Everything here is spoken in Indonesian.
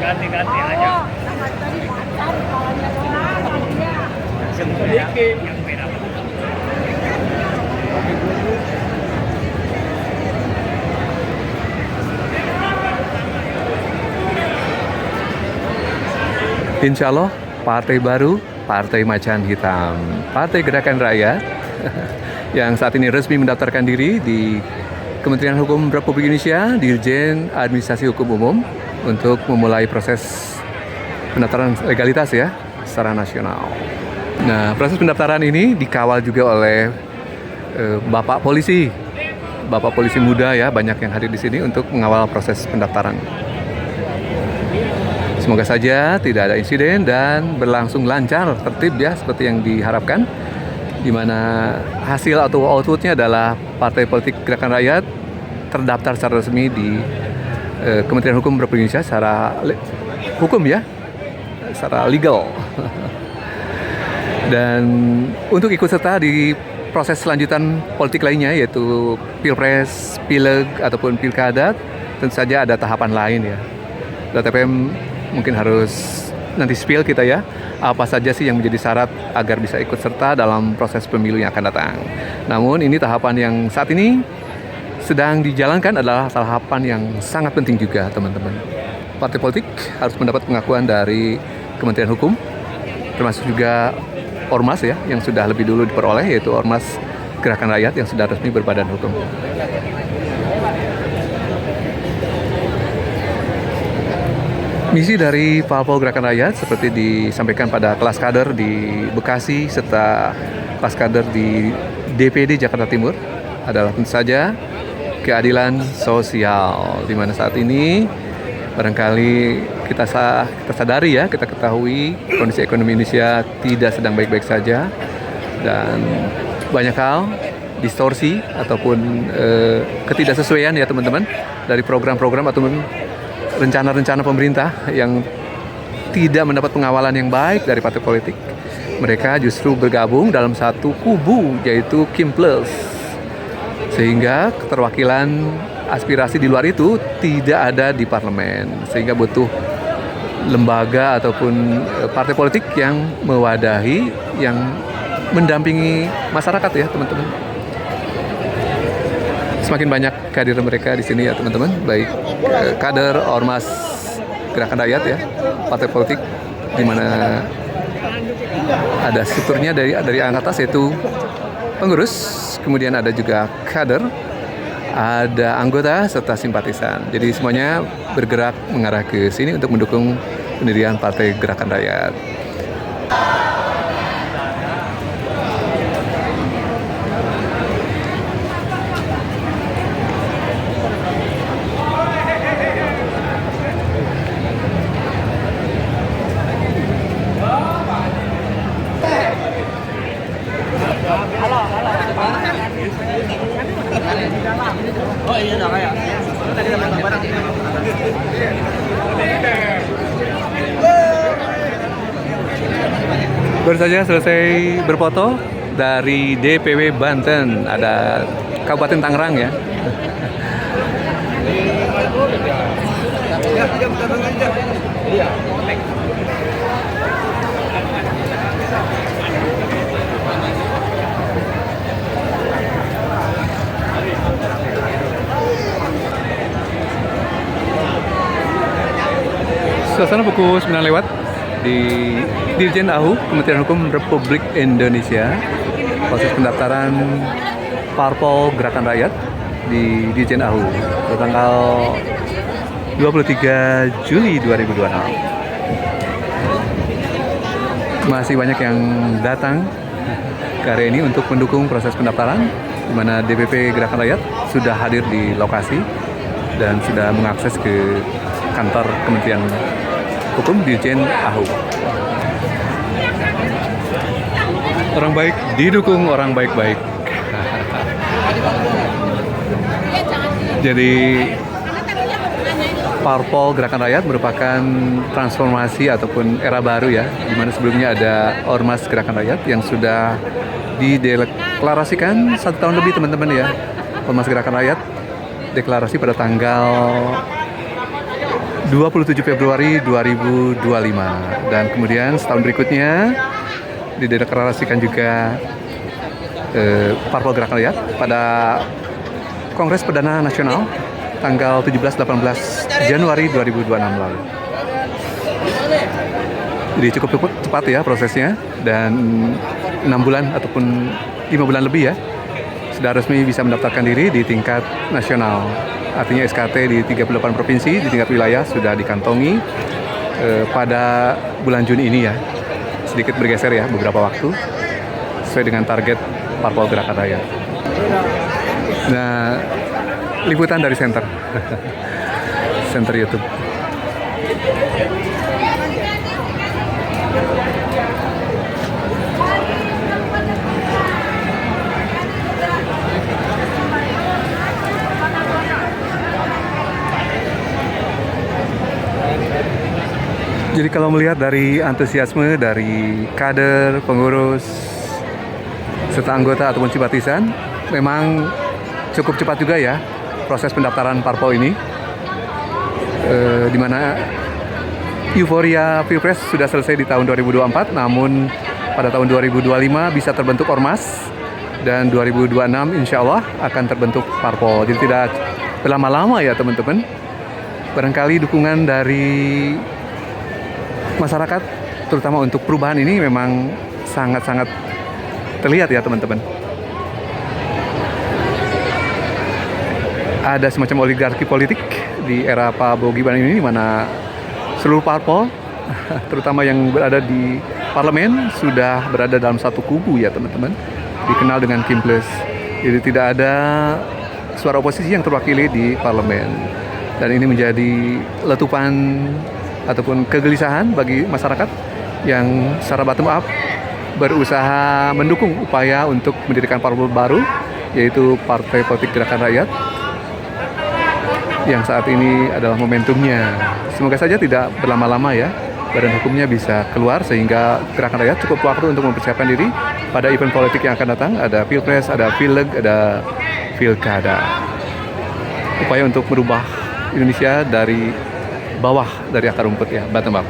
ganti-ganti aja. Sedikit yang beda. Insya Allah, partai baru, Partai Macan Hitam, Partai Gerakan Rakyat, yang saat ini resmi mendaftarkan diri di Kementerian Hukum Republik Indonesia, Dirjen Administrasi Hukum Umum, untuk memulai proses pendaftaran legalitas ya, secara nasional. Nah, proses pendaftaran ini dikawal juga oleh Bapak Polisi muda ya, banyak yang hadir di sini untuk mengawal proses pendaftaran. Semoga saja tidak ada insiden dan berlangsung lancar, tertib ya, seperti yang diharapkan, di mana hasil atau outputnya adalah Partai Politik Gerakan Rakyat terdaftar secara resmi di Kementerian Hukum Republik Indonesia secara hukum ya, secara legal. Dan untuk ikut serta di proses selanjutan politik lainnya, yaitu Pilpres, Pileg, ataupun Pilkada, tentu saja ada tahapan lain ya. TPM mungkin harus nanti spill kita ya, apa saja sih yang menjadi syarat agar bisa ikut serta dalam proses pemilu yang akan datang. Namun ini tahapan yang saat ini sedang dijalankan adalah tahapan yang sangat penting juga, teman-teman. Partai politik harus mendapat pengakuan dari Kementerian Hukum, termasuk juga Ormas ya, yang sudah lebih dulu diperoleh, yaitu Ormas Gerakan Rakyat yang sudah resmi berbadan hukum. Misi dari Parpol Gerakan Rakyat seperti disampaikan pada kelas kader di Bekasi serta kelas kader di DPD Jakarta Timur adalah tentu saja keadilan sosial, di mana saat ini barangkali kita sadari ya, kita ketahui kondisi ekonomi Indonesia tidak sedang baik-baik saja, dan banyak hal distorsi ataupun ketidaksesuaian ya teman-teman dari program-program ataupun rencana-rencana pemerintah yang tidak mendapat pengawalan yang baik dari partai politik. Mereka justru bergabung dalam satu kubu, yaitu Kim Plus, sehingga keterwakilan aspirasi di luar itu tidak ada di parlemen, sehingga butuh lembaga ataupun partai politik yang mewadahi, yang mendampingi masyarakat ya teman-teman. Semakin banyak kehadiran mereka di sini ya teman-teman, baik kader Ormas Gerakan Rakyat ya, partai politik di mana ada strukturnya dari angkat atas, yaitu pengurus, kemudian ada juga kader, ada anggota serta simpatisan. Jadi semuanya bergerak mengarah ke sini untuk mendukung pendirian Partai Gerakan Rakyat. Oh iya dah kayak. Kita bareng-bareng. Baru saja selesai berfoto dari DPW Banten, ada Kabupaten Tangerang ya. Suasana pukul 9 lewat di Dirjen AHU, Kementerian Hukum Republik Indonesia. Proses pendaftaran Parpol Gerakan Rakyat di Dirjen AHU tanggal 23 Juli 2026. Masih banyak yang datang ke area ini untuk mendukung proses pendaftaran, di mana DPP Gerakan Rakyat sudah hadir di lokasi dan sudah mengakses ke kantor Kementerian Hukum Dirjen AHU. Orang baik didukung orang baik-baik. Jadi Parpol Gerakan Rakyat merupakan transformasi ataupun era baru ya, di mana sebelumnya ada Ormas Gerakan Rakyat yang sudah dideklarasikan 1 tahun lebih teman-teman ya. Ormas Gerakan Rakyat deklarasi pada tanggal 27 Februari 2025. Dan kemudian setahun berikutnya dideklarasikan juga Parpol Gerakan Rakyat pada Kongres Perdana Nasional tanggal 17-18 Januari 2026 lalu. Jadi cukup cepat ya prosesnya, dan 6 bulan ataupun 5 bulan lebih ya sudah resmi bisa mendaftarkan diri di tingkat nasional. Artinya SKT di 38 provinsi di tingkat wilayah sudah dikantongi pada bulan Juni ini ya. Sedikit bergeser ya beberapa waktu sesuai dengan target Parpol Gerakan Rakyat. Nah, liputan dari Center Center YouTube. Jadi kalau melihat dari antusiasme dari kader, pengurus, serta anggota ataupun simpatisan, memang cukup cepat juga ya proses pendaftaran parpol ini, di mana euforia Pilpres sudah selesai di tahun 2024, namun pada tahun 2025 bisa terbentuk ormas, dan 2026 insya Allah akan terbentuk parpol. Jadi tidak berlama-lama ya teman-teman. Barangkali dukungan dari masyarakat terutama untuk perubahan ini memang sangat-sangat terlihat ya teman-teman. Ada semacam oligarki politik di era Pak Bogi ini, di mana seluruh parpol terutama yang berada di parlemen sudah berada dalam satu kubu ya teman-teman, dikenal dengan Kim Plus. Jadi tidak ada suara oposisi yang terwakili di parlemen, dan ini menjadi letupan ataupun kegelisahan bagi masyarakat yang secara bottom up berusaha mendukung upaya untuk mendirikan parpol baru, yaitu Partai Politik Gerakan Rakyat, yang saat ini adalah momentumnya. Semoga saja tidak berlama-lama ya, badan hukumnya bisa keluar sehingga Gerakan Rakyat cukup waktu untuk mempersiapkan diri pada event politik yang akan datang. Ada Pilpres, ada Pileg, ada Pilkada. Upaya untuk merubah Indonesia dari bawah, dari akar rumput ya, bottom up.